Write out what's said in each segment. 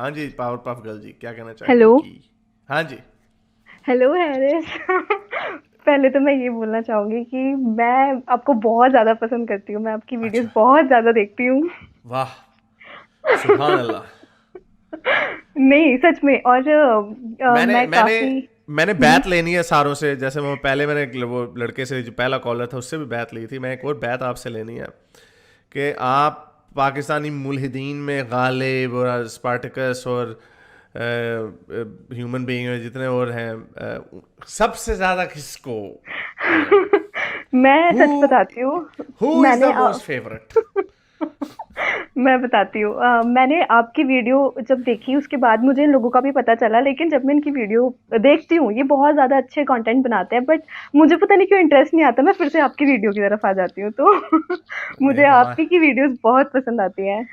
हाँ जी, power puff girl जी, क्या कहना हेलो। चाहेंगी कि? हाँ जी। Hello Harris. पहले तो मैं ये बोलना चाहूंगी कि मैं आपको बहुत ज़्यादा पसंद करती हूँ, मैं आपकी वीडियोस अच्छा। बहुत ज़्यादा देखती हूँ। वाह। सुभान अल्लाह। नहीं, सच में। और मैंने मैं मैंने काफ़ी मैंने हम्म। बैत लेनी है सारों से, जैसे वो पहले मैंने वो लड़के से जो पहला कॉलर था उससे भी बैत ली थी, मैं एक और बैत आपसे लेनी है कि आप पाकिस्तानी मुल्हिदीन में गालिब और स्पार्टकस और ह्यूमन बीइंग में जितने और हैं, सबसे ज्यादा किसको, मैं हु सच बताती हूँ। हु इज मैंने द मोस्ट फेवरेट? मैं बताती हूँ, मैंने आपकी वीडियो जब देखी उसके बाद मुझे इन लोगों का भी पता चला, लेकिन जब मैं इनकी वीडियो देखती हूँ ये बहुत ज़्यादा अच्छे कंटेंट बनाते हैं, बट मुझे पता नहीं क्यों इंटरेस्ट नहीं आता, मैं फिर से आपकी वीडियो की तरफ आ जाती हूँ। तो ये मुझे हमारे, आपकी की वीडियोस बहुत पसंद आती हैं।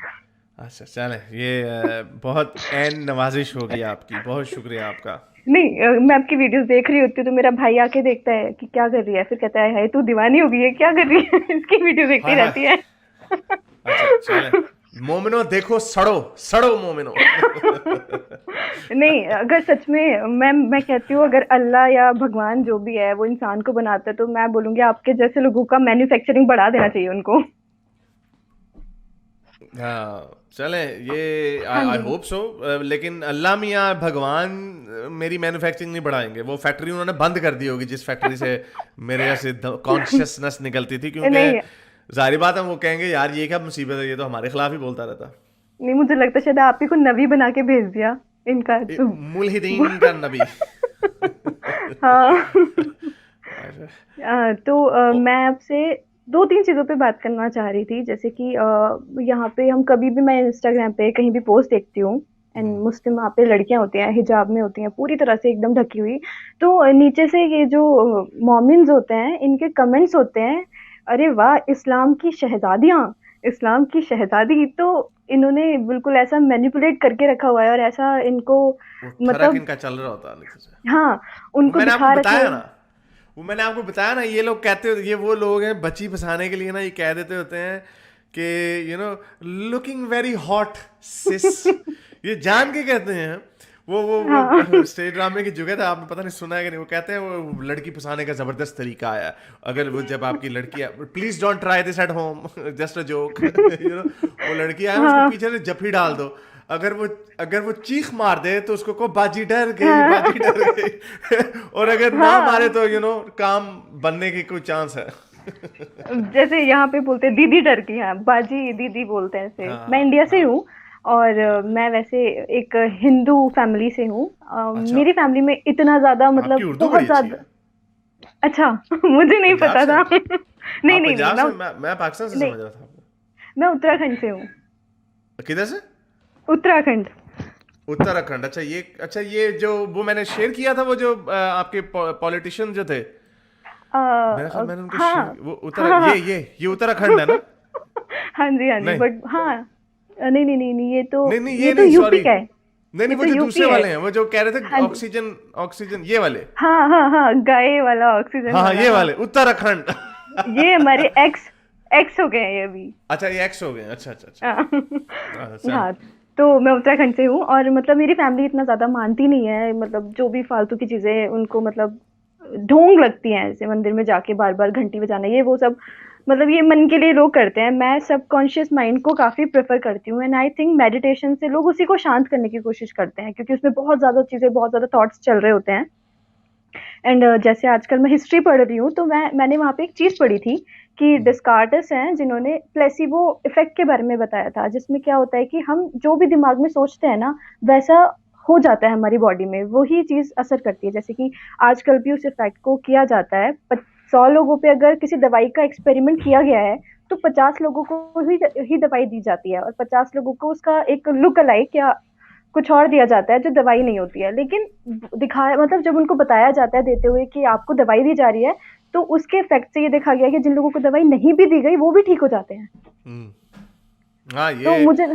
अच्छा चले, ये बहुत एन नवाजिश होगी आपकी, बहुत शुक्रिया आपका। नहीं, मैं आपकी वीडियोस देख रही होती हूँ तो मेरा भाई आके देखता है कि क्या कर रही है, फिर कहता है हाय तू दीवानी हो गई है, क्या कर रही है। इसकी वीडियो देखती हाय हाय। रहती है। अच्छा चले, मोमिनो देखो, सड़ो सड़ो मोमिनो। नहीं, अगर सच में मैं कहती हूँ, अगर अल्लाह या भगवान जो भी है वो इंसान को बनाता है, तो मैं बोलूंगी आपके जैसे लोगों का मैन्युफैक्चरिंग बढ़ा देना चाहिए उनको। हाँ चले, ये हाँ आई जी। Hope so. लेकिन अल्लाह मियाँ भगवान मेरी मैन्युफैक्चरिंग नहीं बढ़ाएंगे, वो फैक्ट्री उन्होंने बंद कर दी होगी जिस फैक्ट्री से मेरे जैसे कॉन्शियसनेस निकलती थी, क्योंकि नहीं, जाहिर बात है वो कहेंगे यार ये क्या मुसीबत है, ये तो हमारे खिलाफ ही बोलता रहता। नहीं, मुझे लगता है शायद आप ही को नबी बना के भेज दिया इनका तो। मुल्हिदीन का नबी। हाँ। अच्छा। तो ओ, मैं आपसे दो तीन चीज़ों पे बात करना चाह रही थी, जैसे कि यहाँ पे हम कभी भी, मैं इंस्टाग्राम पे कहीं भी पोस्ट देखती हूँ एंड हम्म, मुस्लिम वहाँ पे लड़कियां होती हैं, हिजाब में होती हैं पूरी तरह से एकदम ढकी हुई, तो नीचे से ये जो मोमिन्स होते हैं इनके कमेंट्स होते हैं, अरे वाह इस्लाम की शहजादियाँ, इस्लाम की शहजादी। तो इन्होंने बिल्कुल ऐसा मैनिपुलेट करके रखा हुआ है और ऐसा इनको वो ठरक मतलब, इनका चल रहा होता है नीचे से। हाँ, वो उनको मैंने आपको दिखा रखा बताया है। ना, वो मैंने आपको बताया ना, ये लोग कहते हो, ये वो लोग हैं बच्ची फंसाने के लिए ना, ये कह देते होते हैं कि you know looking very hot sis, ये जान के कहते हैं। हाँ। वो स्टेज ड्रामे की जुगत है, आपने पता नहीं सुना है कि नहीं, वो कहते हैं वो लड़की फंसाने का जबरदस्त तरीका आया। अगर वो जब आपकी लड़की, please don't try this at home, just a joke, you know, वो लड़की आए ना उसको हाँ। पीछे से जफी डाल दो, अगर वो अगर वो चीख मार दे तो उसको को बाजी डर गई, हाँ। बाजी डर गई। और अगर ना मारे हाँ, तो काम बनने की कोई चांस है। जैसे यहाँ पे बोलते हैं दीदी डर की, हाँ बाजी दीदी बोलते हैं इसे। मैं हाँ इंडिया से हाँ हूँ और हाँ। मैं वैसे एक हिंदू फैमिली से हूँ। अच्छा, मेरी फैमिली में इतना ज्यादा, आपकी मतलब उर्दू बहुत बड़ी अच्छी ज्यादा। है। अच्छा। मुझे नहीं पंजाब पता से था। हैं? नहीं आप नहीं नहीं, पंजाब से? मैं पाकिस्तान से नहीं, समझ रहा था आपको। मैं उत्तराखंड से हूँ। किधर से? उत्तराखंड। उत्तराखंड। अच्छा ये जो वो मैंने शेयर किया था, वो जो आपके पॉलिटिशियन जो थे, मेरा ख्याल मैंने उनको शेयर, हाँ वो उत्तर, हाँ हाँ। ये उत्तराखंड है ना? हाँ जी, नहीं बट हाँ, नहीं नहीं नहीं नहीं, नहीं नहीं, ये ये तो नहीं, यूपी सॉरी। का है। नहीं ये नहीं, वो तो जो यूपी दूसरे है। वाले हैं, वो जो कह रहे थे हाँ जी। ऑक्सीजन, ऑक्सीजन ये वाले। हाँ हाँ हाँ, गाय वाला, ऑक्सीजन हाँ हाँ, वाला, ये हाँ। वाले उत्तराखंड। ये हमारे एक्स एक्स हो गए हैं ये अभी। अच्छा ये एक्स हो गए, अच्छा अच्छा अच्छा। हाँ। चल। हाँ, तो मैं उत्तराखंड से हूँ और मतलब मेरी फैमिली इतना ज़्यादा मानती नहीं है, मतलब जो भी फालतू की चीज़ें उनको मतलब ढोंग लगती हैं, जैसे मंदिर में जाके बार बार घंटी बजाना ये वो सब, मतलब ये मन के लिए लोग करते हैं। मैं सबकॉन्शियस माइंड को काफ़ी प्रेफर करती हूँ एंड आई थिंक मेडिटेशन से लोग उसी को शांत करने की कोशिश करते हैं, क्योंकि उसमें बहुत ज़्यादा चीज़ें, बहुत ज़्यादा थॉट्स चल रहे होते हैं। एंड जैसे आजकल मैं हिस्ट्री पढ़ रही हूँ, तो मैंने वहाँ पे एक चीज़ पढ़ी थी कि डिस्कार्टिस हैं जिन्होंने प्लेसिबो इफेक्ट के बारे में बताया था, जिसमें क्या होता है कि हम जो भी दिमाग में सोचते हैं ना, वैसा हो जाता है हमारी बॉडी में, वही चीज़ असर करती है। जैसे कि आजकल भी उस इफेक्ट को किया जाता है, 100 लोगों पे अगर किसी दवाई का एक्सपेरिमेंट किया गया है, तो 50 लोगों को ही दवाई दी जाती है और 50 लोगों को उसका एक लुक अलाइक या कुछ और दिया जाता है जो दवाई नहीं होती है। लेकिन दिखाया, मतलब जब उनको बताया जाता है देते हुए कि आपको दवाई दी जा रही है, तो उसके इफेक्ट से ये देखा गया कि जिन लोगों को दवाई नहीं भी दी गई वो भी ठीक हो जाते हैं। हम्म। हाँ तो मुझे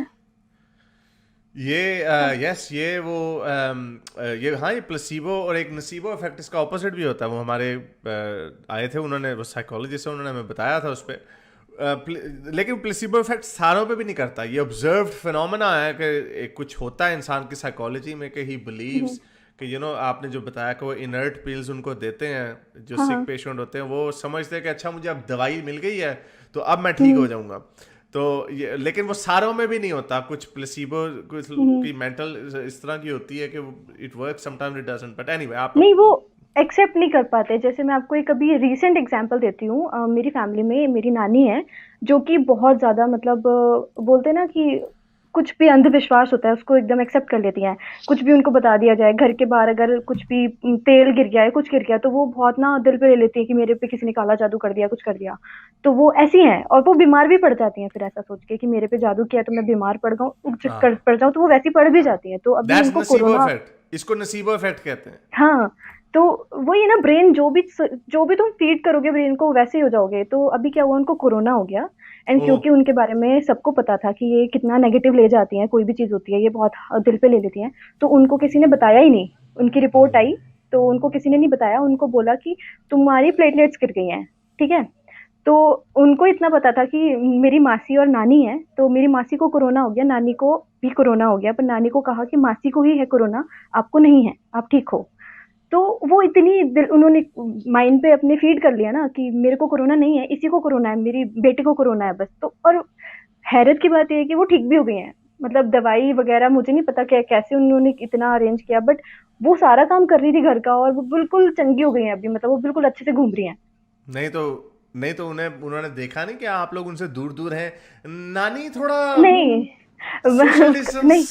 ये हाँ यस, ये वो ये, हाँ, ये प्लेसिबो और एक नसीबो इफेक्ट, इसका ऑपोजिट भी होता है। वो हमारे आए थे, उन्होंने, वो साइकोलॉजिस्ट है, उन्होंने हमें बताया था उस पर। लेकिन प्लेसिबो इफेक्ट सारों पे भी नहीं करता, ये ऑब्जर्व्ड फिनोमेना है कि कुछ होता है इंसान की साइकोलॉजी में कि ही बिलीव्स कि आपने जो बताया कि वो इनर्ट पिल्स उनको देते हैं जो हाँ सिक हाँ पेशेंट होते हैं, वो समझते हैं कि अच्छा मुझे अब दवाई मिल गई है तो अब मैं ठीक हो जाऊंगा। तो ये लेकिन वो सारों में भी नहीं होता, कुछ प्लेसिबो कुछ की मेंटल इस तरह की होती है कि it work sometimes it doesn't, but anyway आप। नहीं, वो एक्सेप्ट नहीं कर पाते। जैसे मैं आपको एक अभी रीसेंट एग्जांपल देती हूँ। मेरी फैमिली में मेरी नानी है, जो कि बहुत ज़्यादा मतलब बोलते हैं ना कि कुछ भी अंधविश्वास होता है उसको एकदम एक्सेप्ट कर लेती हैं। कुछ भी उनको बता दिया जाए, घर के बाहर अगर कुछ भी तेल गिर गया है, कुछ गिर गया, तो वो बहुत ना दिल पे ले लेती है कि मेरे पे किसी ने काला जादू कर दिया, कुछ कर दिया। तो वो ऐसी हैं, और वो बीमार भी पड़ जाती हैं फिर ऐसा सोच के कि मेरे पे जादू किया तो मैं बीमार हाँ, पड़ जाऊँ, तो वो वैसी पड़ भी जाती हैं। तो अभी दैट्स उनको नसीबो कोरोना। इफेक्ट, इसको नसीबो इफेक्ट कहते हैं। हाँ, तो वही है ना, ब्रेन जो भी तुम फीड करोगे ब्रेन को वैसे ही हो जाओगे। तो अभी क्या हुआ, उनको कोरोना हो गया। एंड ओह। क्योंकि उनके बारे में सबको पता था कि ये कितना नेगेटिव ले जाती हैं, कोई भी चीज़ होती है ये बहुत दिल पे ले लेती हैं, तो उनको किसी ने बताया ही नहीं। उनकी रिपोर्ट आई तो उनको किसी ने नहीं बताया, उनको बोला कि तुम्हारी प्लेटलेट्स गिर गई हैं, ठीक है। तो उनको इतना पता था कि मेरी मासी और नानी है, तो मेरी मासी को कोरोना हो गया, नानी को भी कोरोना हो गया, पर नानी को कहा कि मासी को ही है कोरोना, आपको नहीं है, आप ठीक हो। तो वो इतनी दिल उन्होंने माइंड पे अपने फीड कर लिया ना कि मेरे को कोरोना नहीं है, इसी को कोरोना है, मेरी बेटी को कोरोना है बस। तो और हैरत की बात ये है कि वो ठीक भी हो गई हैं। मतलब दवाई वगैरह मुझे नहीं पता क्या कैसे उन्होंने इतना अरेंज किया, बट वो सारा काम कर रही थी घर का, और वो बिल्कुल चंगी हो गई हैं अभी, मतलब वो बिल्कुल अच्छे से घूम रही हैं। नहीं तो नहीं तो उन्होंने देखा नहीं कि आप लोग उनसे दूर दूर हैं, नानी थोड़ा नहीं सोशल नहीं डिस्टेंस।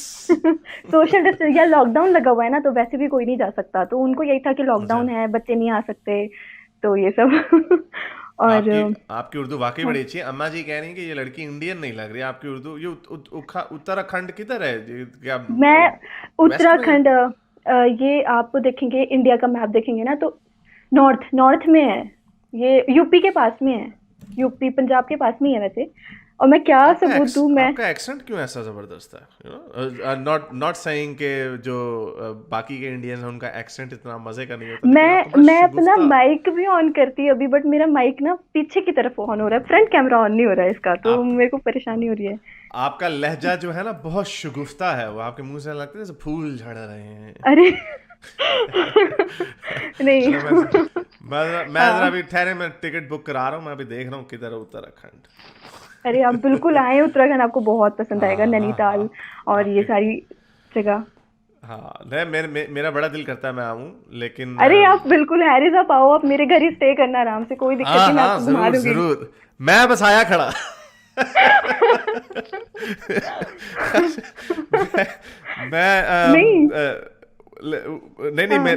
सोशल डिस्टेंस या लॉकडाउन लगा हुआ है ना, तो वैसे भी कोई नहीं जा सकता, तो उनको यही था कि अच्छा, लॉकडाउन है, बच्चे नहीं आ सकते, तो ये सब और आपकी आपकी उर्दू वाकई हाँ। बड़ी अच्छी है। अम्मा जी कह रही हैं कि ये लड़की इंडियन नहीं लग रही आपकी उर्दू। ये उत्तराखंड किधर है क्या, मैं वेस्ट में? उत्तराखंड ये आप देखेंगे, इंडिया का मैप देखेंगे ना, तो नॉर्थ नॉर्थ में है। ये यूपी के पास में है, यूपी पंजाब के पास में ही है वैसे। और मैं क्या सबूत दूं मैं। आपका एक्सेंट क्यों ऐसा जबरदस्त है? नॉट नॉट सेइंग के जो बाकी के इंडियंस हैं उनका एक्सेंट इतना मजे का नहीं होता, लेकिन आपका बड़ा मैं अपना शगुफ्ता। माइक भी ऑन करती है अभी, बट मेरा माइक ना पीछे की तरफ ऑन हो रहा है, फ्रंट कैमरा ऑन नहीं हो रहा है इसका, तो आप मेरे को परेशानी हो रही है। आपका लहजा जो है ना बहुत शगुफ्ता है, वो आपके मुंह से लगता है जैसे फूल झड़ रहे हैं। अरे नहीं चलो मैं जरा हाँ, अभी ठहरे, मैं टिकट बुक करा रहा हूँ, मैं अभी देख रहा हूँ किधर है उत्तराखंड। अरे आप बिल्कुल आए उत्तराखंड, आपको बहुत पसंद आएगा, हाँ हाँ हाँ। नैनीताल और ये आपके सारी जगह। हाँ, नहीं मेरा बड़ा दिल करता है मैं आऊँ, लेकिन अरे आप बिल्कुल हैरिस, आप आओ, आप मेरे घर ही स्टे करना आराम से, कोई दिक्कत हाँ नहीं, मैं हाँ आपको घुमा जरूर दूंगी। जरूर, मैं बस आया खड़ा। मैं, मैं नहीं नहीं नहीं, हाँ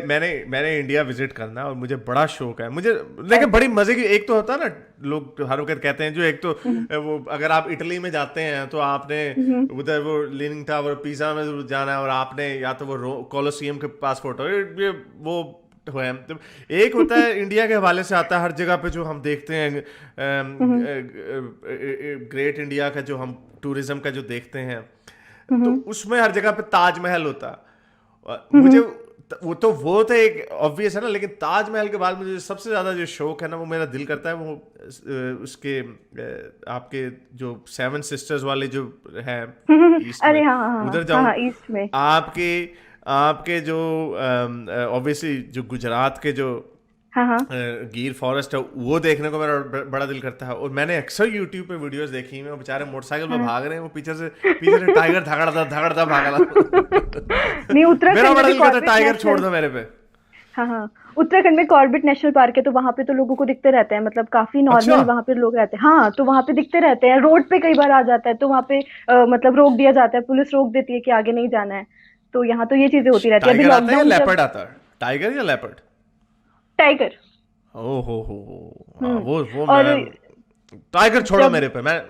मैंने इंडिया विजिट करना है और मुझे बड़ा शौक है मुझे। लेकिन बड़ी मजे की एक तो होता है ना, लोग हर वक्त कहते हैं जो एक तो हम्म, वो अगर आप इटली में जाते हैं तो आपने हम्म, उधर वो लीनिंग टावर पिज़ा में जाना है, और आपने या तो वो कोलोसियम के पास फोटो ये वो है। तो एक होता है इंडिया के हवाले से आता है हर जगह पे जो हम देखते हैं, हम्म, ग्रेट इंडिया का जो हम टूरिज्म का जो देखते हैं, तो हम्म, उसमें हर जगह पे ताजमहल होता है। मुझे हम्म, वो तो एक ऑब्वियस है ना, लेकिन ताजमहल के बाद मुझे सबसे ज्यादा जो शौक है ना, वो मेरा दिल करता है वो उसके आपके जो सेवन सिस्टर्स वाले जो है ईस्ट में, अरे हाँ हाँ हाँ उधर हाँ जाऊं। हाँ, ईस्ट में। आपके आपके जो ऑब्वियसली जो गुजरात के जो हाँ हाँ गिर फॉरेस्ट है वो देखने को मेरा बड़ा दिल करता है। और मैंने अक्सर यूट्यूब पे वीडियोस देखी हैं, वो बेचारे मोटरसाइकिल पे हाँ भाग रहे हैं, वो पीछे से टाइगर धगड़ता भागा ला। नहीं, मेरा उत्तराखंड में बड़ा भी दिल करता है कॉर्बेट टाइगर छोड़ नेशनल। दो मेरे पे। हाँ हाँ, उत्तराखंड में कॉर्बेट नेशनल पार्क है, तो वहां पे तो लोगों को दिखते रहते हैं, मतलब काफी अच्छा, नॉर्मल वहां पे लोग रहते हैं। हाँ, तो वहां पे दिखते रहते हैं, रोड पे कई बार आ जाता है, तो वहां पे मतलब रोक दिया जाता है, पुलिस रोक देती है कि आगे नहीं जाना है। तो यहाँ तो ये चीजें होती रहती है। अभी टाइगर आता है या लॉकडाउन जब। लेपर्ड आता है? टाइगर या लेपर्ड? टाइगर। ओ हो हाँ, वो और मैं टाइगर छोड़ो जब मेरे पे मैं।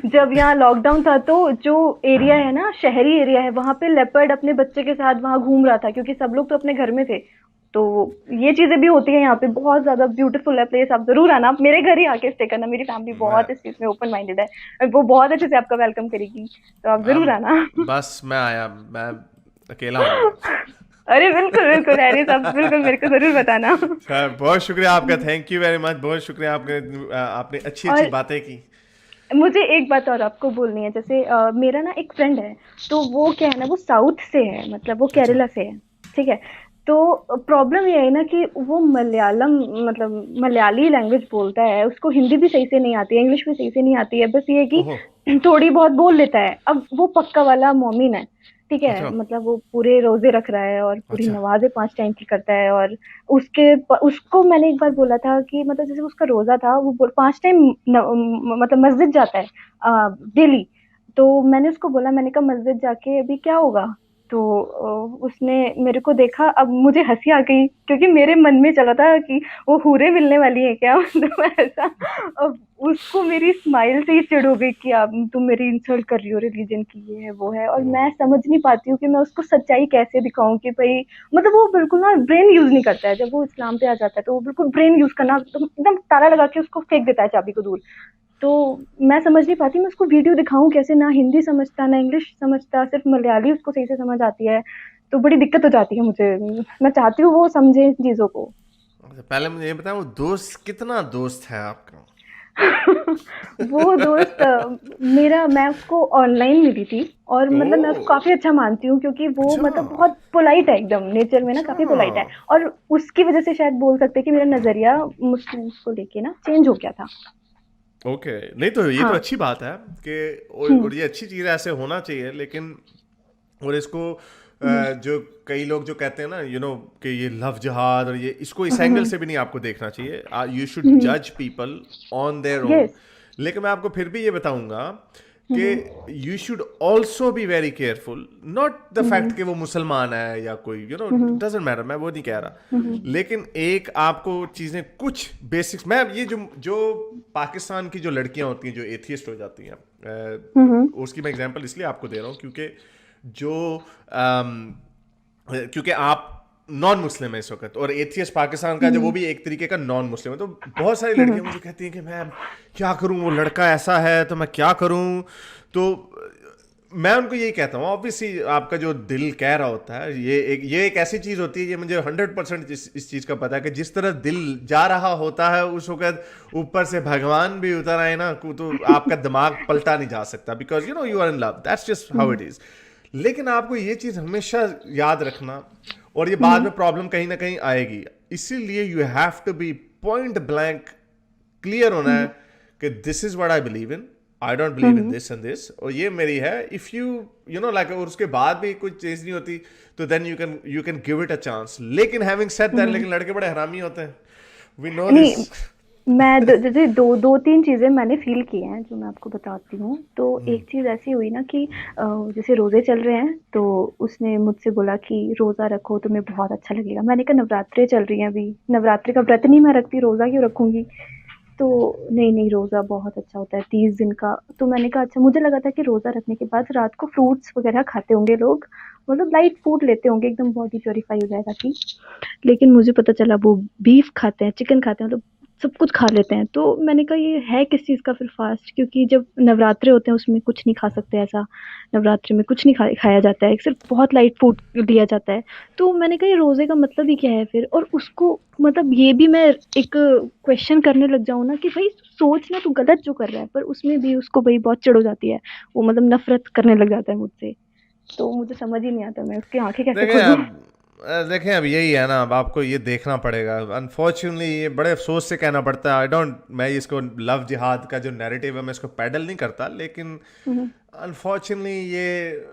जब यहाँ लॉकडाउन था, तो जो एरिया है ना, शहरी एरिया है, वहां पे लेपर्ड अपने बच्चे के साथ वहां घूम रहा था, क्योंकि सब लोग तो अपने घर में थे। तो ये चीजें भी होती है यहाँ पे, बहुत ज्यादा ब्यूटीफुल है प्लेस, आप जरूर आना, आप मेरे घर ही आके स्टे करना, मेरी फैमिली मैं बहुत इस चीज में ओपन माइंडेड है, वो बहुत अच्छे से आपका वेलकम करेगी, तो आप जरूर मैं आना। बस मैं आया, मैं अकेला आऊंगा। अरे बिल्कुल बिल्कुल हैरिस, आप बिल्कुल मेरे को जरूर बताना। सर बहुत शुक्रिया आपका, थैंक यू वेरी मच, बहुत शुक्रिया आपने, आपने अच्छी अच्छी और बातें की। मुझे एक बात और आपको बोलनी है, जैसे मेरा ना एक फ्रेंड है, तो वो क्या है ना, वो साउथ से है, मतलब वो अच्छा। केरला से है, ठीक है। तो प्रॉब्लम ये है ना कि वो मलयालम, मतलब मलयाली लैंग्वेज बोलता है, उसको हिंदी भी सही से नहीं आती है, इंग्लिश भी सही से नहीं आती है, बस ये है कि ओहो। थोड़ी बहुत बोल लेता है। अब वो पक्का वाला मोमिन है, ठीक है, अच्छा। मतलब वो पूरे रोजे रख रहा है और पूरी अच्छा। नमाजें 5 टाइम की करता है। और उसको मैंने एक बार बोला था कि मतलब जैसे उसका रोजा था, वो 5 टाइम मतलब मस्जिद जाता है डेली। तो मैंने उसको बोला, मैंने कहा मस्जिद जाके अभी क्या होगा? तो उसने मेरे को देखा, अब मुझे हंसी आ गई क्योंकि मेरे मन में चला था कि वो हूरें मिलने वाली है क्या, मतलब ऐसा। अब उसको मेरी स्माइल से ही चिढ़ हो गई कि आप, तुम मेरी इंसल्ट कर रही हो रिलीजन की, ये है वो है। और ओह। मैं समझ नहीं पाती हूँ कि मैं उसको सच्चाई कैसे दिखाऊं कि भाई, मतलब वो बिल्कुल ना ब्रेन यूज नहीं करता है। जब वो इस्लाम पे आ जाता है तो वो बिल्कुल ब्रेन यूज करना एकदम ताला लगा के उसको फेंक देता है चाबी को दूर। तो मैं समझ नहीं पाती, मैं उसको वीडियो दिखाऊं कैसे? ना हिंदी समझता, ना इंग्लिश समझता, सिर्फ मलयाली उसको सही से समझ आती है। तो बड़ी दिक्कत हो जाती है मुझे। मैं चाहती हूँ वो समझे इन चीजों को। अच्छा, पहले मुझे ये बताएं, वो दोस्त कितना दोस्त है आपका? वो दोस्त मेरा, मैं उसको ऑनलाइन मिली थी, और मतलब मैं उसको ओह। काफी अच्छा मानती हूँ क्योंकि वो अच्छा। मतलब बहुत पोलाइट है, एकदम नेचर में ना अच्छा। काफी पोलाइट है। और उसकी वजह से शायद बोल सकते हैं कि मेरा नजरिया मुस्लिम्स को लेके ना चेंज हो गया था। ओके, नहीं तो ये तो हाँ। अच्छी बात है कि, हम्म। और ये अच्छी चीज़ है, ऐसे होना चाहिए। लेकिन और इसको हम्म। जो कई लोग जो कहते हैं ना, कि ये लव जिहाद, और ये इसको इस एंगल से भी नहीं आपको देखना चाहिए। यू शुड जज people on their own. Yes. लेकिन मैं आपको फिर भी ये बताऊंगा कि hmm. You should also be very careful, not the hmm. Fact कि वो मुसलमान है या कोई, हम्म। डजेंट मैटर, मैं वो नहीं कह रहा। हम्म। लेकिन एक आपको चीज़ें, कुछ बेसिक्स, मैं ये जो जो पाकिस्तान की जो लड़कियां होती हैं जो एथियस्ट हो जाती हैं, हम्म। उसकी मैं एग्जांपल इसलिए आपको दे रहा हूँ क्योंकि जो क्योंकि आप नॉन मुस्लिम है इस वक्त, और एथियस्ट पाकिस्तान का जो, वो हम्म। भी एक तरीके का नॉन मुस्लिम है। तो बहुत सारी हम्म। लड़कियां मुझे कहती हैं कि मैं क्या करूं, वो लड़का ऐसा है तो मैं क्या करूं। तो मैं उनको यही कहता हूँ, ऑब्वियसली आपका जो दिल कह रहा होता है, ये एक ऐसी चीज होती है, ये मुझे 100% इस चीज का पता है कि जिस तरह दिल जा रहा होता है उस वक्त, ऊपर से भगवान भी उतर आए ना, तो आपका दिमाग पलटा नहीं जा सकता, because you are in love, that's just how hmm. It is. लेकिन आपको ये चीज हमेशा याद रखना, और ये बाद हम्म। में प्रॉब्लम कहीं ना कहीं आएगी, इसीलिए you have to be point blank clear होना है हम्म। कि this is what I believe in, I don't believe in hmm. This and this, और ये मेरी है। If you you know like, और उसके बाद भी कुछ चीज नहीं होती, तो then you can give it a chance. लेकिन हैविंग सेड दैट, हम्म। लेकिन लड़के बड़े हरामी होते हैं, वी नो दिस। नहीं, मैं जैसे दो तीन चीजें मैंने फील की हैं जो मैं आपको बताती हूँ। तो एक चीज ऐसी हुई ना कि जैसे रोजे चल रहे हैं, तो उसने मुझसे बोला कि रोजा रखो, तुम्हें बहुत अच्छा लगेगा। मैंने कहा नवरात्रे चल रही हैं, अभी नवरात्रि का व्रत नहीं मैं रखती, रोजा क्यों रखूंगी? तो नहीं नहीं, रोजा बहुत अच्छा होता है 30 दिन का। तो मैंने कहा अच्छा, मुझे लगा था कि रोजा रखने के बाद रात को फ्रूट्स वगैरह खाते होंगे लोग, मतलब लाइट फूड लेते होंगे, एकदम बॉडी प्योरीफाई हो जाएगा ठीक। लेकिन मुझे पता चला वो बीफ खाते हैं, चिकन खाते हैं, मतलब सब कुछ खा लेते हैं। तो मैंने कहा ये है किस चीज़ का फिर फास्ट? क्योंकि जब नवरात्रे होते हैं उसमें कुछ नहीं खा सकते ऐसा, नवरात्रि में कुछ नहीं खाया जाता है, सिर्फ बहुत लाइट फूड लिया जाता है। तो मैंने कहा ये रोजे का मतलब ही क्या है फिर? और उसको मतलब ये भी मैं एक क्वेश्चन करने लग जाऊँ ना कि भाई सोच ना, तू गलत जो कर रहा है, पर उसमें भी उसको भाई बहुत चिढ़ हो जाती है, वो मतलब नफरत करने लग जाता है मुझसे। तो मुझे समझ ही नहीं आता मैं उसकी आंखें कैसे देखें खोलूं। अब देखें, अब यही है ना, अब आपको ये देखना पड़ेगा, अनफॉर्चुनेटली ये बड़े अफसोस से कहना पड़ता है। आई डोंट, मैं इसको लव जिहाद का जो नैरेटिव है मैं इसको पैडल नहीं करता, लेकिन हम्म। अनफॉर्चुनेटली ये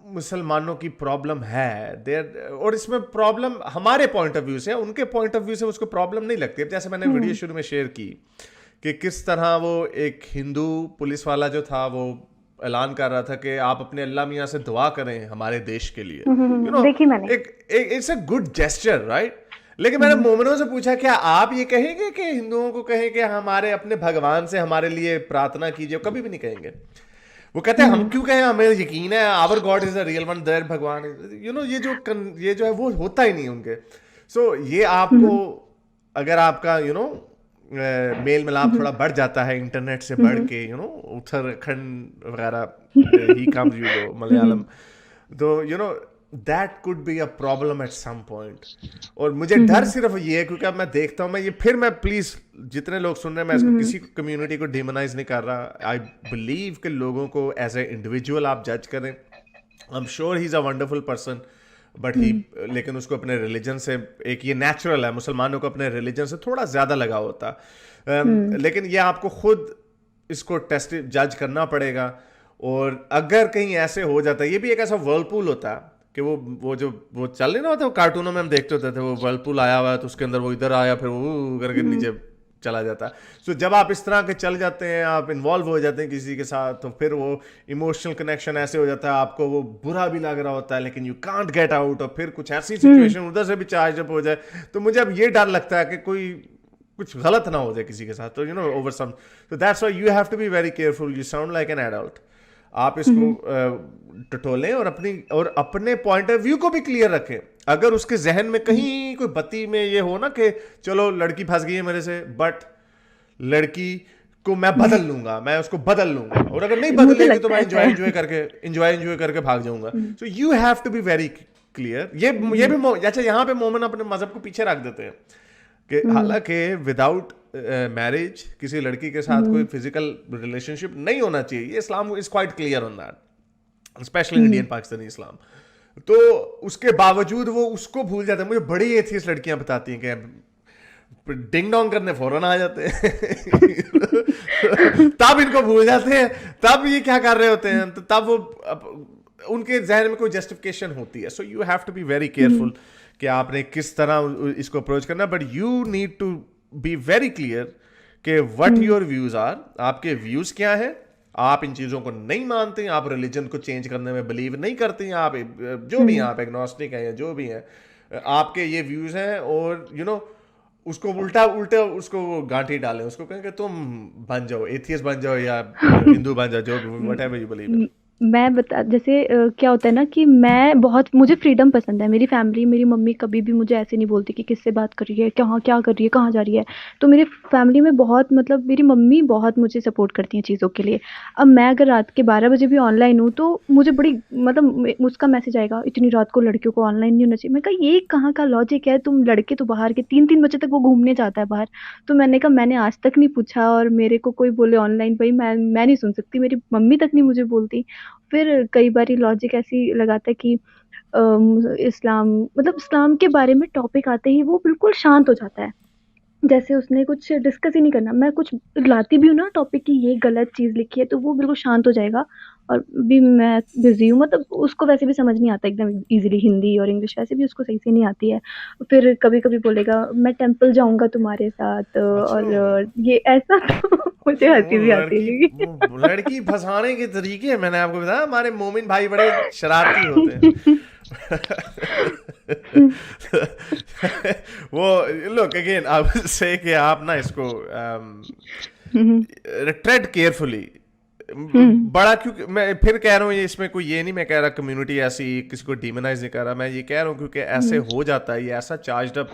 मुसलमानों की प्रॉब्लम है देर, और इसमें प्रॉब्लम हमारे पॉइंट ऑफ व्यू से, उनके पॉइंट ऑफ व्यू से उसको प्रॉब्लम नहीं लगती। अब जैसे मैंने वीडियो हम्म। शुरू में शेयर की कि किस तरह वो एक हिंदू पुलिस वाला जो था, वो ऐलान कर रहा था कि आप अपने अल्लाह मियाँ से दुआ करें हमारे देश के लिए, देखी मैंने। एक it's a good gesture, right? लेकिन मैंने हम्म। मोमिनों से पूछा, क्या आप ये कहेंगे कि हिंदुओं को कहें कि हमारे अपने भगवान से हमारे लिए प्रार्थना कीजिए? कभी भी नहीं कहेंगे। वो कहते हैं हम हम्म। क्यों कहें, हमें यकीन है our God is the real one, there भगवान, ये जो है वो होता ही नहीं उनके। सो ये आपको, हम्म। अगर आपका मेल मिलाप हम्म। थोड़ा बढ़ जाता है इंटरनेट से बढ़ हम्म। के, उत्तराखंड वगैरह, he comes you go hmm. Malayalam, तो that could be a problem at some point. और मुझे डर सिर्फ ये है, क्योंकि अब मैं देखता हूँ, मैं प्लीज जितने लोग सुन रहे हैं, मैं इसको किसी कम्युनिटी को डिमोनाइज नहीं कर रहा। आई बिलीव कि लोगों को एज ए इंडिविजुअल आप जज करें। I am sure he is a wonderful person, but he, लेकिन उसको अपने रिलीजन से, एक ये नेचुरल है, मुसलमानों को अपने रिलीजन से थोड़ा ज्यादा लगाव होता। लेकिन ये आपको खुद इसको टेस्ट जज करना पड़ेगा। और अगर कहीं ऐसे हो जाता है, ये भी एक ऐसा वर्लपूल होता है कि वो चल नहीं रहा होता, वो कार्टूनों में हम देखते होते थे, वो वर्लपूल आया हुआ है तो उसके अंदर वो इधर आया, फिर वो करके नीचे चला जाता है। सो जब आप इस तरह के चल जाते हैं, आप इन्वॉल्व हो जाते हैं किसी के साथ, तो फिर वो इमोशनल कनेक्शन ऐसे हो जाता है, आपको वो बुरा भी लग रहा होता है, लेकिन यू कांट गेट आउट, और फिर कुछ ऐसी सिचुएशन उधर से भी चार्ज अप हो जाए, तो मुझे अब ये डर लगता है कि कोई कुछ गलत ना हो जाए किसी के साथ, तो यू नो ओवर सम, तो that's why you have to be very careful. You sound like an adult. आप इसको टटोलें और अपने पॉइंट ऑफ व्यू को भी क्लियर रखें। अगर उसके जहन में कहीं कोई बत्ती में ये हो ना कि चलो लड़की फंस गई है मेरे से, बट लड़की को मैं बदल लूंगा, मैं उसको बदल लूंगा, और अगर नहीं बदलेगी तो मैं एंजॉय करके भाग जाऊंगा। So you have to be very clear. ये भी अच्छा, यहाँ पे मोमिन अपने मजहब को पीछे रख देते हैं कि हालांकि विदाउट मैरिज किसी लड़की के साथ कोई फिजिकल रिलेशनशिप नहीं होना चाहिए, ये Islam is quite clear on that, specially Indian Pakistani Islam. तो उसके बावजूद वो उसको भूल जाते हैं। मुझे बड़ी एथियस्ट लड़कियां बताती हैं कि डिंग डोंग करने फौरन आ जाते हैं तब इनको भूल जाते हैं, तब ये क्या कर रहे होते हैं, तो तब वो उनके जहन में कोई जस्टिफिकेशन होती है। So you have to be very careful कि आपने किस तरह इसको अप्रोच करना, but you need to be very clear कि व्हाट योर व्यूज आर, आपके व्यूज क्या है, आप इन चीजों को नहीं मानते, आप रिलीजन को चेंज करने में बिलीव नहीं करते हैं, आप जो भी हैं, आप एग्नोस्टिक हैं या जो भी हैं, आपके ये व्यूज हैं, और यू नो उसको उल्टा उसको गांठी डालें, उसको कहें कि तुम बन जाओ एथियस्ट बन जाओ या हिंदू बन जाओ, जो व्हाटएवर यू बिलीव इन। मैं बता जैसे क्या होता है ना कि मुझे फ्रीडम पसंद है। मेरी फैमिली, मेरी मम्मी कभी भी मुझे ऐसे नहीं बोलती कि किससे बात कर रही है, क्या कर रही है, कहाँ जा रही है। तो मेरी फैमिली में बहुत, मतलब मेरी मम्मी बहुत मुझे सपोर्ट करती हैं चीज़ों के लिए। अब मैं अगर रात के 12 बजे भी ऑनलाइन हूँ तो मुझे बड़ी, मतलब उसका मैसेज आएगा, इतनी रात को लड़कियों को ऑनलाइन नहीं होना चाहिए। मैं कहा ये कहाँ का लॉजिक है, तुम लड़के तो बाहर के 3-3 बजे तक वो घूमने जाता है बाहर। तो मैंने कहा मैंने आज तक नहीं पूछा, और मेरे को कोई बोले ऑनलाइन, भाई मैं नहीं सुन सकती, मेरी मम्मी तक नहीं मुझे बोलती। फिर कई बारी लॉजिक ऐसी लगाता है कि इस्लाम के बारे में टॉपिक आते ही वो बिल्कुल शांत हो जाता है, जैसे उसने कुछ डिस्कस ही नहीं करना। मैं कुछ लाती भी हूँ ना टॉपिक की, ये गलत चीज़ लिखी है, तो वो बिल्कुल शांत हो जाएगा। और भी मैं बिजी हूँ, मतलब उसको वैसे भी समझ नहीं आता एकदम इजीली, हिंदी और इंग्लिश वैसे भी उसको सही से नहीं आती है। फिर कभी कभी बोलेगा मैं टेंपल जाऊंगा तुम्हारे साथ, और ये ऐसा तो मुझे हंसी भी आती है। लड़की फंसाने के तरीके मैंने आपको बताया, हमारे मोमिन भाई बड़े शरारती होते हैं वो लोग अगेन आप से कि आप ना इसको ट्रेड केयरफुली बड़ा, क्योंकि मैं फिर कह रहा हूँ ये, इसमें कोई ये नहीं मैं कह रहा कम्युनिटी ऐसी किसी को डिमोनाइज नहीं कर रहा, मैं ये कह रहा हूँ क्योंकि ऐसे हो जाता है, ये ऐसा चार्ज्ड अप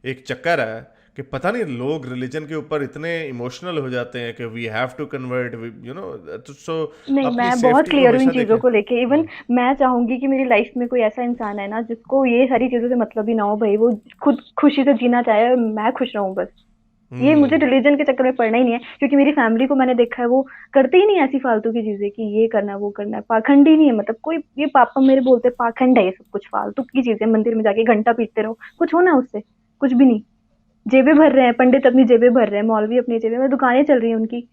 एक चक्कर है कि पता नहीं लोग रिलीजन के ऊपर इतने इमोशनल हो जाते हैं कि we have to convert, you know. So नहीं, मैं बहुत क्लियर हूँ इन चीज़ों को लेके। इवन मैं चाहूंगी कि मेरी लाइफ में कोई ऐसा इंसान है ना जिसको ये सारी चीज़ों से मतलब ही ना हो, भाई वो खुद खुशी से जीना चाहे, मैं खुश रहूँ बस। ये मुझे रिलीजन के चक्कर में पड़ना ही नहीं है, क्योंकि मेरी फैमिली को मैंने देखा है वो करते ही नहीं ऐसी फालतू की चीजें कि ये करना वो करना है। पाखंड ही नहीं है, मतलब कोई, ये पापा मेरे बोलते पाखंड है ये सब कुछ फालतू की चीजें, मंदिर में जाके घंटा पीटते रहो, कुछ होना उससे, कुछ भी नहीं। जेबें भर रहे हैं पंडित, अपनी जेबें भर रहे हैं, मौलवी अपनी जेबें में, दुकानें चल रही हैं उनकी,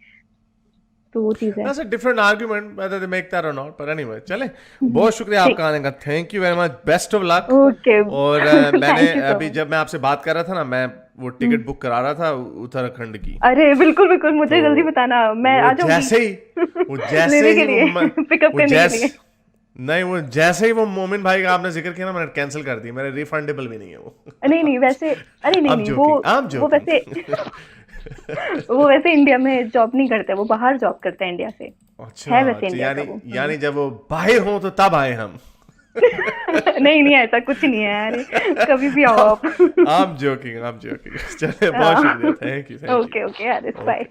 तो वो चीज है। That's a different argument whether they make that or not, but anyway चले। बहुत शुक्रिया आपका आने का, thank you very much, best of luck. Okay. और मैंने अभी जब मैं आपसे बात कर रहा था ना, मैं वो टिकट बुक करा रहा था उत्तराखंड की। अरे बिल्कुल बिल्कुल, मुझे जल्दी बताना, मैं आ जाऊंगी जैसे ही पिकअप करने के लिए। नहीं, वो जैसे ही वो मोमिन भाई का आपने जिक्र किया ना, मैंने कैंसिल कर दी, मेरे रिफंडेबल भी नहीं है वो। नहीं वैसे, अरे नहीं वो वैसे इंडिया में जॉब नहीं करते, वो बाहर जॉब करते हैं इंडिया से। अच्छा, है वैसे इंडिया का वो। यानी जब वो बाहर हो तो तब आए हम। नहीं ऐसा कुछ नहीं है, अरे कभी भी आओ आप। I'm joking। चलिए, बहुत शुक्रिया, थैंक यू। Okay, bye.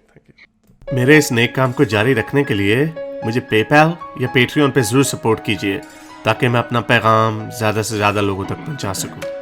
मेरे इस नेक काम को जारी रखने के लिए मुझे पेपैल या पेट्रियन पे जरूर सपोर्ट कीजिए। ताकि मैं अपना पैगाम ज़्यादा से ज़्यादा लोगों तक पहुंचा सकूं।